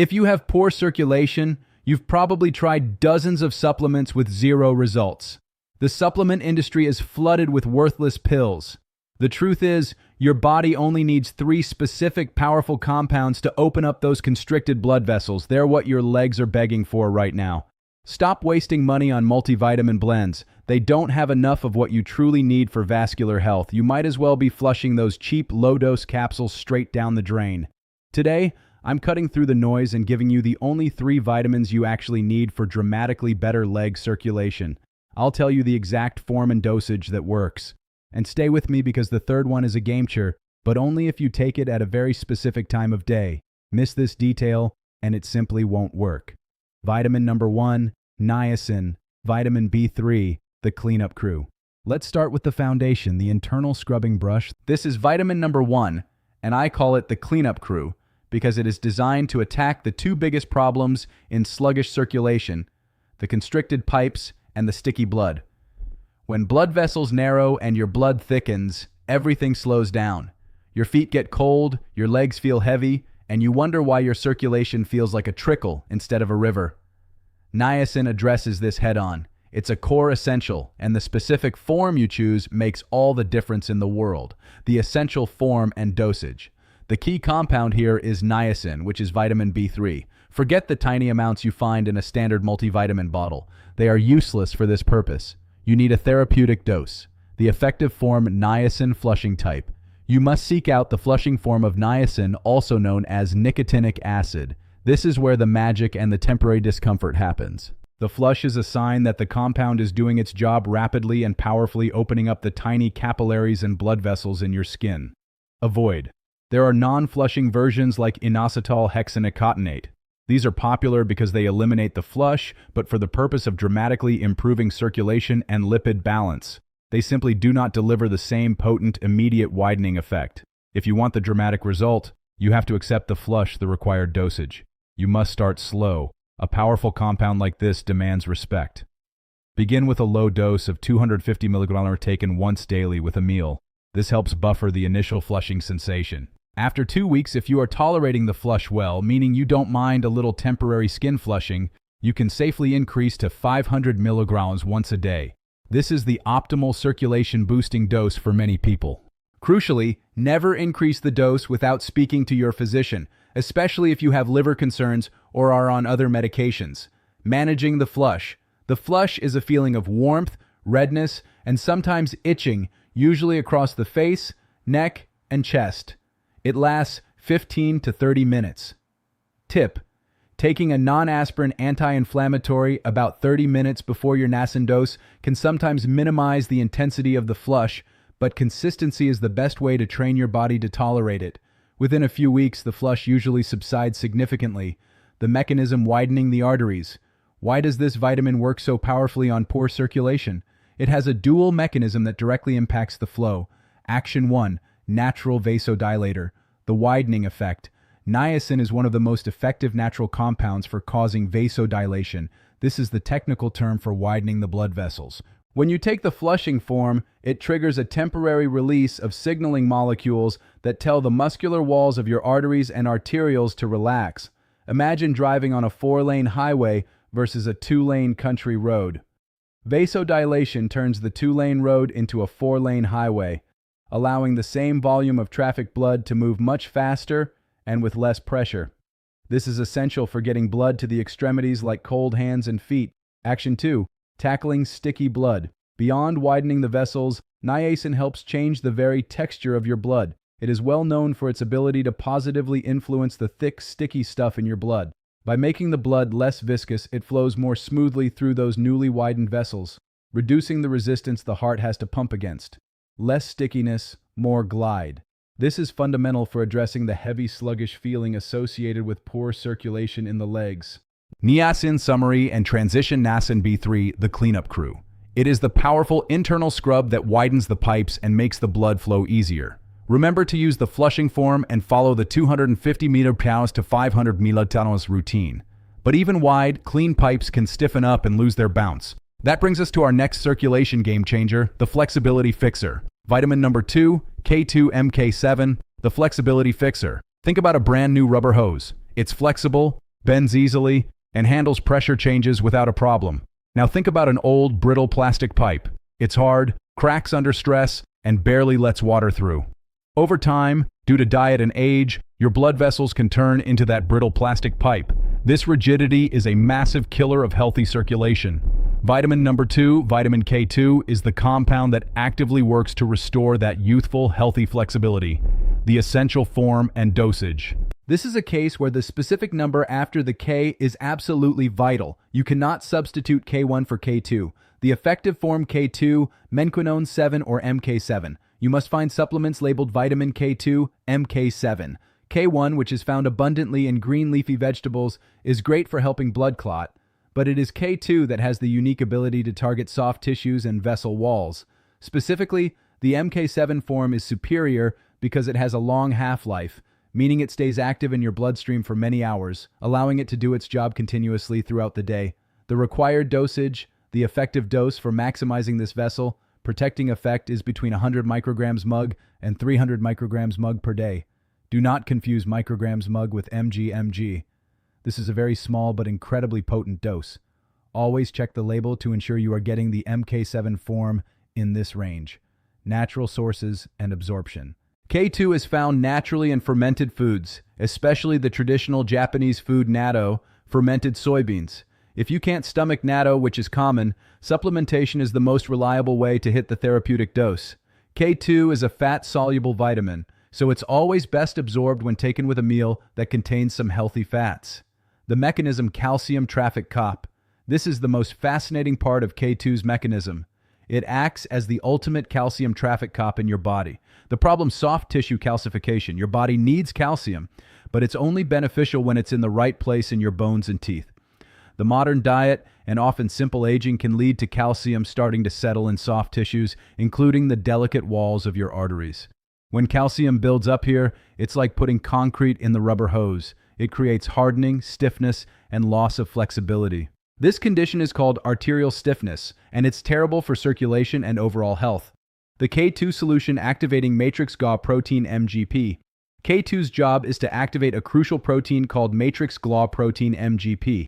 If you have poor circulation, you've probably tried dozens of supplements with zero results. The supplement industry is flooded with worthless pills. The truth is, your body only needs 3 specific powerful compounds to open up those constricted blood vessels. They're what your legs are begging for right now. Stop wasting money on multivitamin blends. They don't have enough of what you truly need for vascular health. You might as well be flushing those cheap, low-dose capsules straight down the drain. Today, I'm cutting through the noise and giving you the only 3 vitamins you actually need for dramatically better leg circulation. I'll tell you the exact form and dosage that works. And stay with me because the third one is a game changer, but only if you take it at a very specific time of day. Miss this detail, and it simply won't work. Vitamin number 1, niacin, vitamin B3, the cleanup crew. Let's start with the foundation, the internal scrubbing brush. This is vitamin number 1, and I call it the cleanup crew because it is designed to attack the 2 biggest problems in sluggish circulation, the constricted pipes and the sticky blood. When blood vessels narrow and your blood thickens, everything slows down. Your feet get cold, your legs feel heavy, and you wonder why your circulation feels like a trickle instead of a river. Niacin addresses this head-on. It's a core essential, and the specific form you choose makes all the difference in the world. The essential form and dosage. The key compound here is niacin, which is vitamin B3. Forget the tiny amounts you find in a standard multivitamin bottle. They are useless for this purpose. You need a therapeutic dose. The effective form niacin flushing type. You must seek out the flushing form of niacin, also known as nicotinic acid. This is where the magic and the temporary discomfort happens. The flush is a sign that the compound is doing its job rapidly and powerfully, opening up the tiny capillaries and blood vessels in your skin. Avoid. There are non-flushing versions like inositol hexanicotinate. These are popular because they eliminate the flush, but for the purpose of dramatically improving circulation and lipid balance. They simply do not deliver the same potent, immediate widening effect. If you want the dramatic result, you have to accept the flush, the required dosage. You must start slow. A powerful compound like this demands respect. Begin with a low dose of 250 mg taken once daily with a meal. This helps buffer the initial flushing sensation. After 2 weeks, if you are tolerating the flush well, meaning you don't mind a little temporary skin flushing, you can safely increase to 500 mg once a day. This is the optimal circulation boosting dose for many people. Crucially, never increase the dose without speaking to your physician, especially if you have liver concerns or are on other medications. Managing the flush. The flush is a feeling of warmth, redness, and sometimes itching, usually across the face, neck, and chest. It lasts 15 to 30 minutes. Tip: taking a non-aspirin anti-inflammatory about 30 minutes before your niacin dose can sometimes minimize the intensity of the flush, but consistency is the best way to train your body to tolerate it. Within a few weeks, the flush usually subsides significantly, the mechanism widening the arteries. Why does this vitamin work so powerfully on poor circulation? It has a dual mechanism that directly impacts the flow. Action 1. Natural vasodilator. The widening effect. Niacin is one of the most effective natural compounds for causing vasodilation. This is the technical term for widening the blood vessels. When you take the flushing form, it triggers a temporary release of signaling molecules that tell the muscular walls of your arteries and arterioles to relax. Imagine driving on a 4-lane highway versus a 2-lane country road. Vasodilation turns the 2-lane road into a 4-lane highway, allowing the same volume of traffic blood to move much faster and with less pressure. This is essential for getting blood to the extremities like cold hands and feet. Action 2. Tackling sticky blood. Beyond widening the vessels, niacin helps change the very texture of your blood. It is well known for its ability to positively influence the thick, sticky stuff in your blood. By making the blood less viscous, it flows more smoothly through those newly widened vessels, reducing the resistance the heart has to pump against. Less stickiness, more glide. This is fundamental for addressing the heavy, sluggish feeling associated with poor circulation in the legs. Niacin summary and transition niacin B3, the cleanup crew. It is the powerful internal scrub that widens the pipes and makes the blood flow easier. Remember to use the flushing form and follow the 250 mg to 500 mg routine. But even wide, clean pipes can stiffen up and lose their bounce. That brings us to our next circulation game changer, the flexibility fixer. Vitamin number 2, K2MK7, the flexibility fixer. Think about a brand new rubber hose. It's flexible, bends easily, and handles pressure changes without a problem. Now think about an old, brittle plastic pipe. It's hard, cracks under stress, and barely lets water through. Over time, due to diet and age, your blood vessels can turn into that brittle plastic pipe. This rigidity is a massive killer of healthy circulation. Vitamin number 2, vitamin K2, is the compound that actively works to restore that youthful, healthy flexibility. The essential form and dosage. This is a case where the specific number after the K is absolutely vital. You cannot substitute K1 for K2. The effective form K2, menquinone 7 or MK7. You must find supplements labeled vitamin K2, MK7. K1, which is found abundantly in green leafy vegetables, is great for helping blood clot, but it is K2 that has the unique ability to target soft tissues and vessel walls. Specifically, the MK7 form is superior because it has a long half-life, meaning it stays active in your bloodstream for many hours, allowing it to do its job continuously throughout the day. The required dosage, the effective dose for maximizing this vessel, protecting effect is between 100 micrograms mg and 300 micrograms mg per day. Do not confuse micrograms mg with mg. This is a very small but incredibly potent dose. Always check the label to ensure you are getting the MK7 form in this range. Natural sources and absorption. K2 is found naturally in fermented foods, especially the traditional Japanese food natto, fermented soybeans. If you can't stomach natto, which is common, supplementation is the most reliable way to hit the therapeutic dose. K2 is a fat-soluble vitamin, so it's always best absorbed when taken with a meal that contains some healthy fats. The mechanism calcium traffic cop. This is the most fascinating part of K2's mechanism. It acts as the ultimate calcium traffic cop in your body. The problem: soft tissue calcification. Your body needs calcium, but it's only beneficial when it's in the right place in your bones and teeth. The modern diet and often simple aging can lead to calcium starting to settle in soft tissues, including the delicate walls of your arteries. When calcium builds up here, it's like putting concrete in the rubber hose. It creates hardening, stiffness, and loss of flexibility. This condition is called arterial stiffness, and it's terrible for circulation and overall health. The K2 solution activating matrix GA protein MGP. K2's job is to activate a crucial protein called matrix GA protein MGP.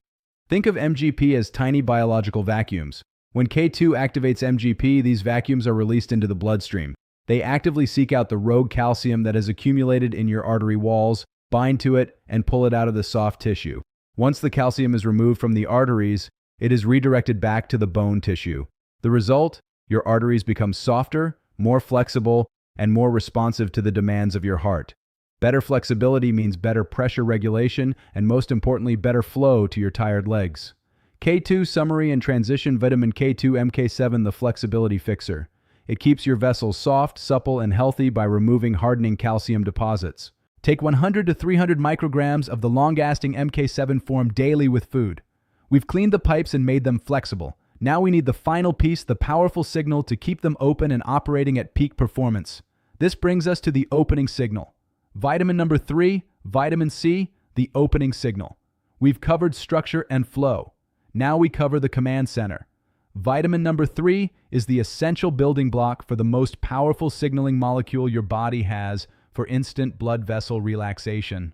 Think of MGP as tiny biological vacuums. When K2 activates MGP, these vacuums are released into the bloodstream. They actively seek out the rogue calcium that has accumulated in your artery walls, bind to it, and pull it out of the soft tissue. Once the calcium is removed from the arteries, it is redirected back to the bone tissue. The result? Your arteries become softer, more flexible, and more responsive to the demands of your heart. Better flexibility means better pressure regulation and, most importantly, better flow to your tired legs. K2 summary and transition. Vitamin K2 MK7, the flexibility fixer. It keeps your vessels soft, supple, and healthy by removing hardening calcium deposits. Take 100 to 300 micrograms of the long-acting MK7 form daily with food. We've cleaned the pipes and made them flexible. Now we need the final piece, the powerful signal, to keep them open and operating at peak performance. This brings us to the opening signal. Vitamin number 3, vitamin C, the opening signal. We've covered structure and flow. Now we cover the command center. Vitamin number 3 is the essential building block for the most powerful signaling molecule your body has for instant blood vessel relaxation.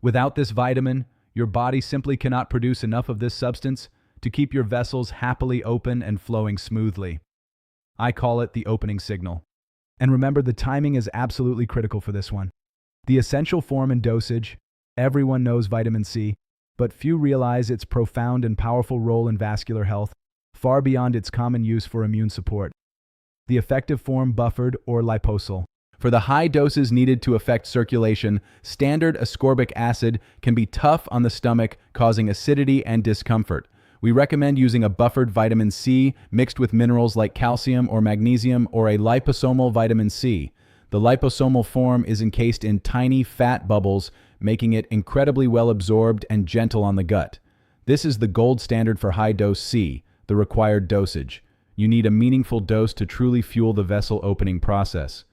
Without this vitamin, your body simply cannot produce enough of this substance to keep your vessels happily open and flowing smoothly. I call it the opening signal. And remember, the timing is absolutely critical for this one. The essential form and dosage. Everyone knows vitamin C, but few realize its profound and powerful role in vascular health, far beyond its common use for immune support. The effective form, buffered or liposyl. For the high doses needed to affect circulation, standard ascorbic acid can be tough on the stomach, causing acidity and discomfort. We recommend using a buffered vitamin C mixed with minerals like calcium or magnesium, or a liposomal vitamin C. The liposomal form is encased in tiny fat bubbles, making it incredibly well absorbed and gentle on the gut. This is the gold standard for high-dose C, the required dosage. You need a meaningful dose to truly fuel the vessel opening process.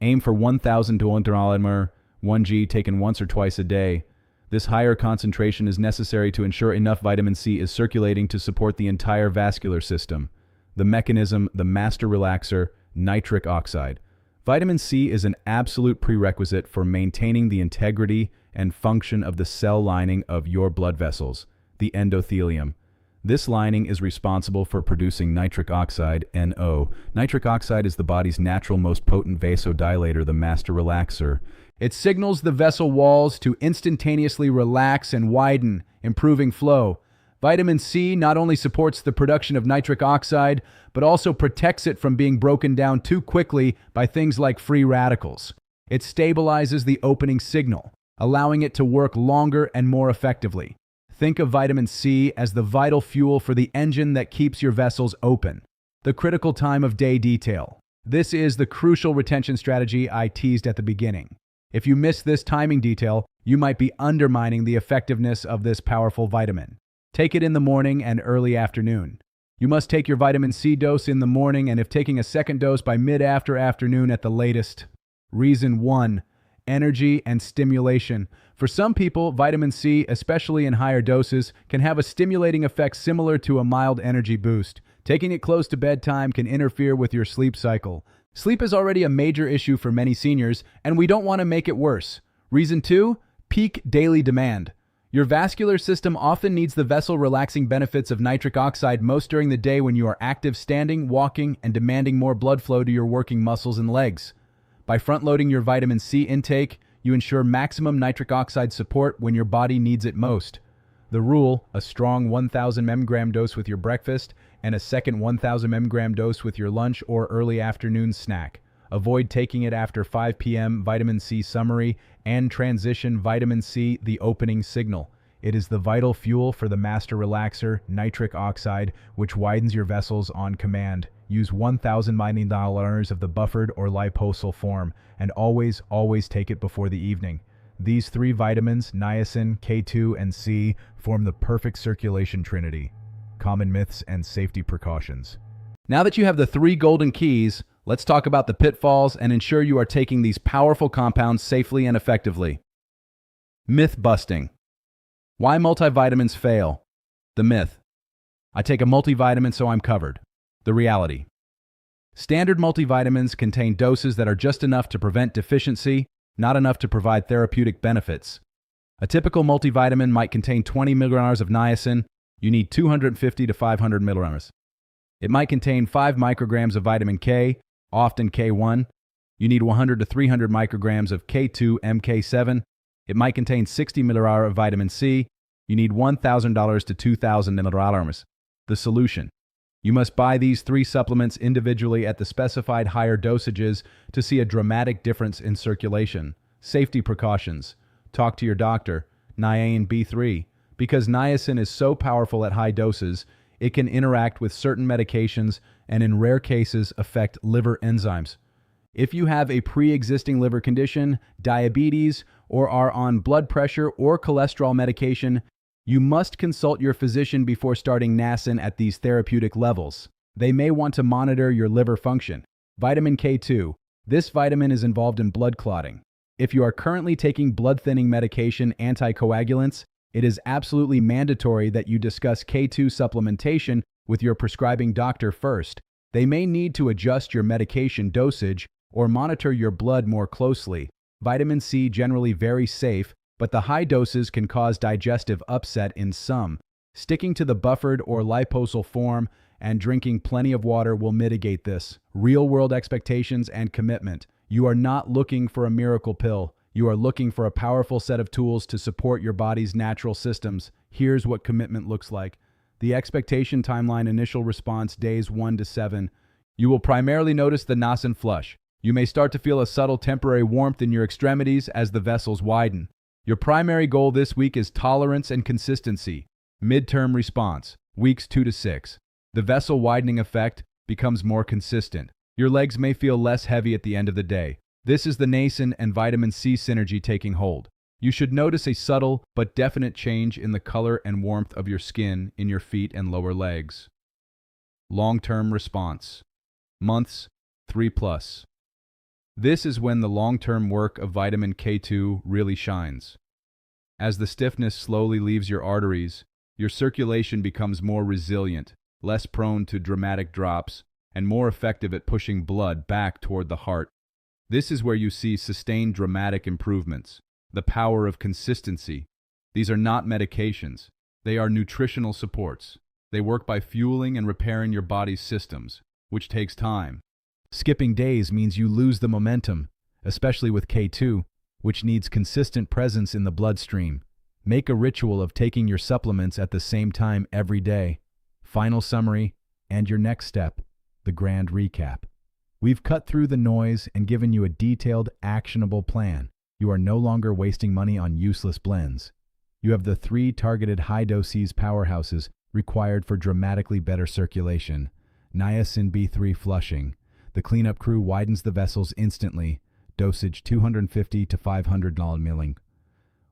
Aim for 1,000 to 1g taken once or twice a day. This higher concentration is necessary to ensure enough vitamin C is circulating to support the entire vascular system. The mechanism, the master relaxer, nitric oxide. Vitamin C is an absolute prerequisite for maintaining the integrity and function of the cell lining of your blood vessels, the endothelium. This lining is responsible for producing nitric oxide, NO. Nitric oxide is the body's natural most potent vasodilator, the master relaxer. It signals the vessel walls to instantaneously relax and widen, improving flow. Vitamin C not only supports the production of nitric oxide, but also protects it from being broken down too quickly by things like free radicals. It stabilizes the opening signal, allowing it to work longer and more effectively. Think of vitamin C as the vital fuel for the engine that keeps your vessels open. The critical time of day detail. This is the crucial retention strategy I teased at the beginning. If you miss this timing detail, you might be undermining the effectiveness of this powerful vitamin. Take it in the morning and early afternoon. You must take your vitamin C dose in the morning and if taking a second dose by mid-afternoon at the latest. Reason 1. Energy and stimulation. For some people, vitamin C, especially in higher doses, can have a stimulating effect similar to a mild energy boost. Taking it close to bedtime can interfere with your sleep cycle. Sleep is already a major issue for many seniors, and we don't want to make it worse. Reason 2. Peak daily demand. Your vascular system often needs the vessel-relaxing benefits of nitric oxide most during the day when you are active standing, walking, and demanding more blood flow to your working muscles and legs. By front-loading your vitamin C intake, you ensure maximum nitric oxide support when your body needs it most. The rule: a strong 1,000 mg dose with your breakfast and a second 1,000 mg dose with your lunch or early afternoon snack. Avoid taking it after 5 p.m. Vitamin C summary and transition vitamin C, the opening signal. It is the vital fuel for the master relaxer, nitric oxide, which widens your vessels on command. Use 1,000 milliliters of the buffered or liposol form, and always take it before the evening. These three vitamins, niacin, K2, and C, form the perfect circulation trinity. Common myths and safety precautions. Now that you have the 3 golden keys, let's talk about the pitfalls and ensure you are taking these powerful compounds safely and effectively. Myth busting. Why multivitamins fail? The myth: I take a multivitamin so I'm covered. The reality: standard multivitamins contain doses that are just enough to prevent deficiency, not enough to provide therapeutic benefits. A typical multivitamin might contain 20 milligrams of niacin. You need 250 to 500 milligrams. It might contain 5 micrograms of vitamin K, often K1. You need 100 to 300 micrograms of K2, MK7. It might contain 60 milligrams of vitamin C. You need $1,000 to $2,000 milligrams. The solution: you must buy these 3 supplements individually at the specified higher dosages to see a dramatic difference in circulation. Safety precautions. Talk to your doctor. Niacin B3. Because niacin is so powerful at high doses, it can interact with certain medications and in rare cases affect liver enzymes. If you have a pre-existing liver condition, diabetes, or are on blood pressure or cholesterol medication, you must consult your physician before starting niacin at these therapeutic levels. They may want to monitor your liver function. Vitamin K2. This vitamin is involved in blood clotting. If you are currently taking blood-thinning medication, anticoagulants, it is absolutely mandatory that you discuss K2 supplementation with your prescribing doctor first. They may need to adjust your medication dosage or monitor your blood more closely. Vitamin C generally very safe, but the high doses can cause digestive upset in some. Sticking to the buffered or liposol form and drinking plenty of water will mitigate this. Real-world expectations and commitment. You are not looking for a miracle pill. You are looking for a powerful set of tools to support your body's natural systems. Here's what commitment looks like. The expectation timeline: initial response, days 1 to 7. You will primarily notice the niacin flush. You may start to feel a subtle temporary warmth in your extremities as the vessels widen. Your primary goal this week is tolerance and consistency. Midterm response, weeks 2 to 6. The vessel widening effect becomes more consistent. Your legs may feel less heavy at the end of the day. This is the niacin and vitamin C synergy taking hold. You should notice a subtle but definite change in the color and warmth of your skin in your feet and lower legs. Long-term response, months 3+. This is when the long-term work of vitamin K2 really shines. As the stiffness slowly leaves your arteries, your circulation becomes more resilient, less prone to dramatic drops, and more effective at pushing blood back toward the heart. This is where you see sustained dramatic improvements. The power of consistency. These are not medications. They are nutritional supports. They work by fueling and repairing your body's systems, which takes time. Skipping days means you lose the momentum, especially with K2, which needs consistent presence in the bloodstream. Make a ritual of taking your supplements at the same time every day. Final summary, and your next step, the grand recap. We've cut through the noise and given you a detailed, actionable plan. You are no longer wasting money on useless blends. You have the 3 targeted high-doses powerhouses required for dramatically better circulation. Niacin B3 flushing. The cleanup crew widens the vessels instantly. Dosage 250 to 500 milling.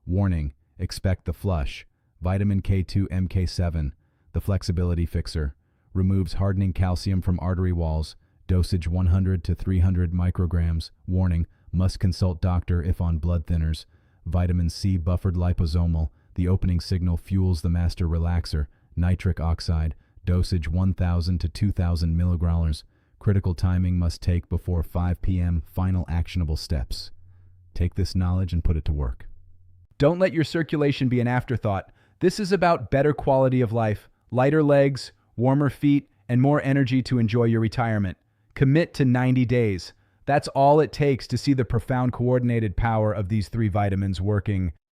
Warning, expect the flush. Vitamin K2 MK7, the flexibility fixer. Removes hardening calcium from artery walls. Dosage 100 to 300 micrograms. Warning, must consult doctor if on blood thinners. Vitamin C buffered liposomal. The opening signal fuels the master relaxer. Nitric oxide. Dosage 1,000 to 2,000 milligrams. Critical timing must take before 5 p.m. Final actionable steps. Take this knowledge and put it to work. Don't let your circulation be an afterthought. This is about better quality of life, lighter legs, warmer feet, and more energy to enjoy your retirement. Commit to 90 days. That's all it takes to see the profound coordinated power of these 3 vitamins working